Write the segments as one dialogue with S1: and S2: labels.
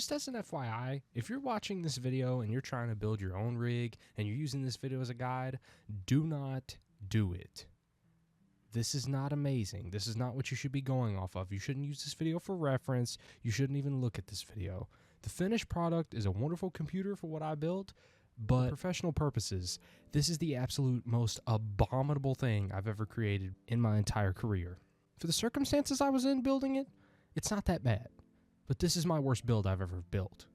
S1: Just as an FYI, if you're watching this video and you're trying to build your own rig and you're using this video as a guide, do not do it. This is not amazing. This is not what you should be going off of. You shouldn't use this video for reference. You shouldn't even look at this video. The finished product is a wonderful computer for what I built, but for professional purposes, this is the absolute most abominable thing I've ever created in my entire career. For the circumstances I was in building it, it's not that bad. But this is my worst build I've ever built.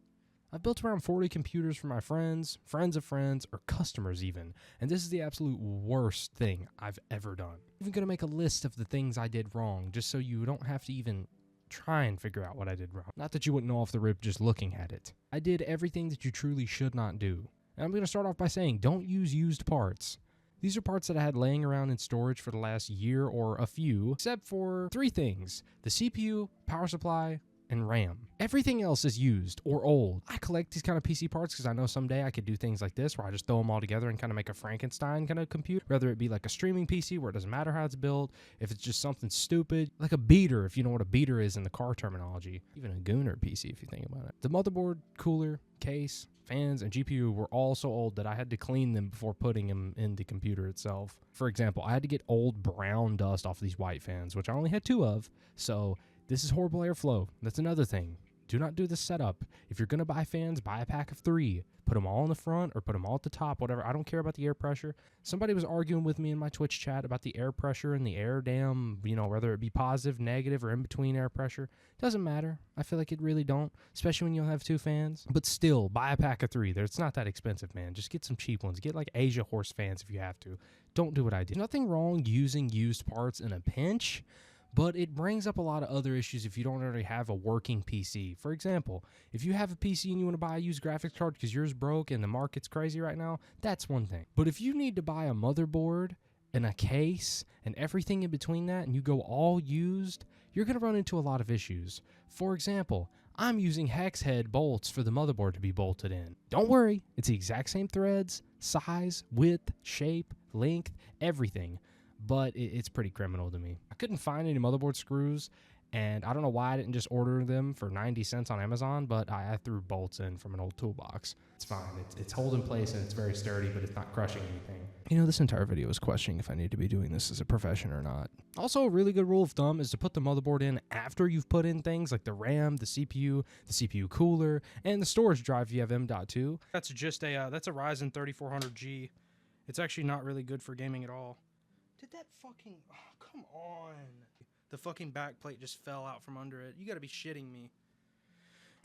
S1: I've built around 40 computers for my friends, friends of friends, or customers even, and this is the absolute worst thing I've ever done. I'm even going to make a list of the things I did wrong, just so you don't have to even try and figure out what I did wrong. Not that you wouldn't know off the rip just looking at it. I did everything that you truly should not do. And I'm going to start off by saying, don't use used parts. These are parts that I had laying around in storage for the last year or a few, except for 3 things: the CPU, power supply, and RAM. Everything else is used or old. I collect these kind of PC parts because I know someday I could do things like this where I just throw them all together and kind of make a Frankenstein kind of computer. Whether it be like a streaming PC where it doesn't matter how it's built, if it's just something stupid, like a beater, if you know what a beater is in the car terminology, even a Gooner PC if you think about it. The motherboard, cooler, case, fans, and GPU were all so old that I had to clean them before putting them in the computer itself. For example, I had to get old brown dust off of these white fans, which I only had 2 of, so this is horrible airflow. That's another thing. Do not do this setup. If you're going to buy fans, buy a pack of 3. Put them all in the front or put them all at the top, whatever. I don't care about the air pressure. Somebody was arguing with me in my Twitch chat about the air pressure and the air dam, whether it be positive, negative, or in between air pressure. Doesn't matter. I feel like it really don't, especially when you have 2 fans. But still, buy a pack of 3. It's not that expensive, man. Just get some cheap ones. Get like Asia horse fans if you have to. Don't do what I did. There's nothing wrong using used parts in a pinch, but it brings up a lot of other issues if you don't already have a working PC. For example, if you have a PC and you want to buy a used graphics card because yours broke and the market's crazy right now, that's one thing. But if you need to buy a motherboard and a case and everything in between that and you go all used, you're going to run into a lot of issues. For example, I'm using hex head bolts for the motherboard to be bolted in. Don't worry, it's the exact same threads, size, width, shape, length, everything. But it's pretty criminal to me. I couldn't find any motherboard screws, and I don't know why I didn't just order them for 90 cents on Amazon, but I threw bolts in from an old toolbox. It's fine. It's holding place, and it's very sturdy, but it's not crushing anything. This entire video is questioning if I need to be doing this as a profession or not. Also, a really good rule of thumb is to put the motherboard in after you've put in things like the RAM, the CPU cooler, and the storage drive if you have M.2. That's just that's a Ryzen 3400G. It's actually not really good for gaming at all. Did that fucking... Oh, come on. The fucking backplate just fell out from under it. You gotta be shitting me.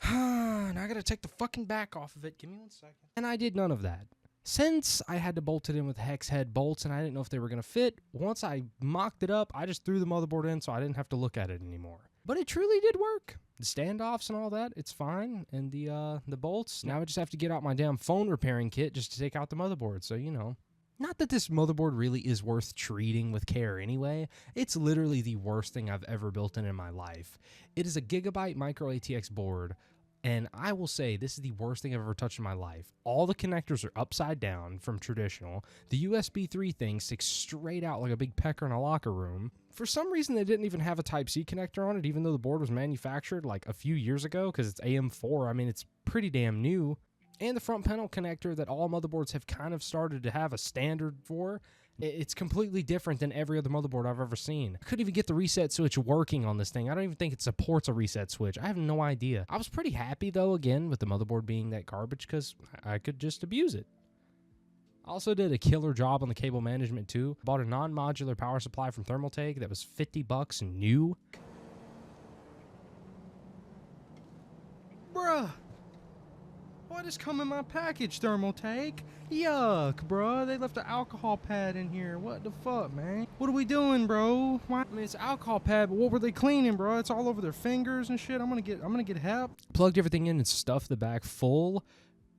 S1: Now I gotta take the fucking back off of it. Give me 1 second. And I did none of that. Since I had to bolt it in with hex head bolts and I didn't know if they were gonna fit, once I mocked it up, I just threw the motherboard in so I didn't have to look at it anymore. But it truly did work. The standoffs and all that, it's fine. And the bolts, now I just have to get out my damn phone repairing kit just to take out the motherboard. So, Not that this motherboard really is worth treating with care anyway. It's literally the worst thing I've ever built in my life. It is a Gigabyte micro ATX board, and I will say this is the worst thing I've ever touched in my life. All the connectors are upside down from traditional. The USB 3 thing sticks straight out like a big pecker in a locker room. For some reason, they didn't even have a Type-C connector on it, even though the board was manufactured like a few years ago, because it's AM4. I mean, it's pretty damn new. And the front panel connector that all motherboards have kind of started to have a standard for, it's completely different than every other motherboard I've ever seen. I couldn't even get the reset switch working on this thing. I don't even think it supports a reset switch. I have no idea. I was pretty happy, though, again, with the motherboard being that garbage because I could just abuse it. I also did a killer job on the cable management, too. Bought a non-modular power supply from Thermaltake that was $50 new. Bruh! What has come in my package, Thermaltake? Yuck, bro. They left an alcohol pad in here. What the fuck, man? What are we doing, bro? Why? I mean, it's an alcohol pad, but what were they cleaning, bro? It's all over their fingers and shit. I'm gonna get help. Plugged everything in and stuffed the back full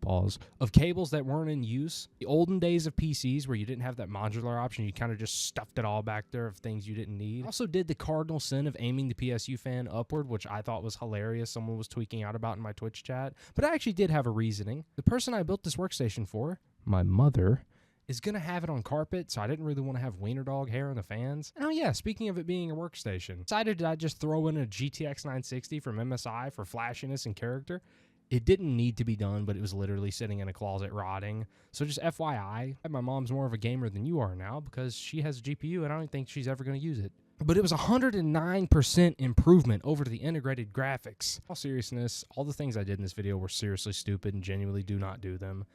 S1: of cables that weren't in use. The olden days of PCs where you didn't have that modular option, you kind of just stuffed it all back there of things you didn't need. Also did the cardinal sin of aiming the PSU fan upward, which I thought was hilarious. Someone was tweaking out about in my Twitch chat, but I actually did have a reasoning. The person I built this workstation for, my mother, is going to have it on carpet, so I didn't really want to have wiener dog hair in the fans. And oh yeah, speaking of it being a workstation, decided I just throw in a GTX 960 from MSI for flashiness and character. It didn't need to be done, but it was literally sitting in a closet rotting. So just FYI, my mom's more of a gamer than you are now because she has a GPU and I don't think she's ever going to use it. But it was 109% improvement over the integrated graphics. In all seriousness, all the things I did in this video were seriously stupid and genuinely do not do them.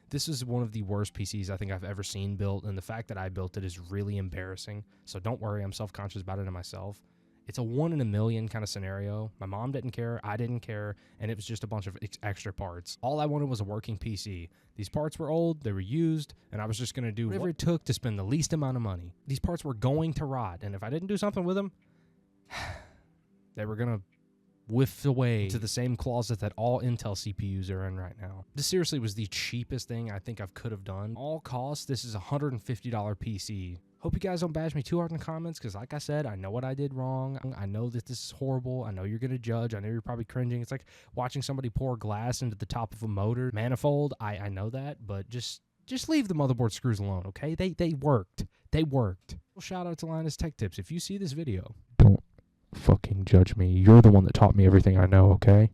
S1: This is one of the worst PCs I think I've ever seen built, and the fact that I built it is really embarrassing. So don't worry, I'm self-conscious about it myself. It's a 1 in a million kind of scenario. My mom didn't care, I didn't care, and it was just a bunch of extra parts. All I wanted was a working PC. These parts were old, they were used, and I was just going to do whatever it took to spend the least amount of money. These parts were going to rot, and if I didn't do something with them, they were going to whiff away into the same closet that all Intel CPUs are in right now. This seriously was the cheapest thing I think I could have done. All costs, this is a $150 PC. Hope you guys don't bash me too hard in the comments because, like I said, I know what I did wrong. I know that this is horrible. I know you're going to judge. I know you're probably cringing. It's like watching somebody pour glass into the top of a motor manifold. I know that, but just leave the motherboard screws alone, okay? They worked. They worked. Well, shout out to Linus Tech Tips. If you see this video, don't fucking judge me. You're the one that taught me everything I know, okay?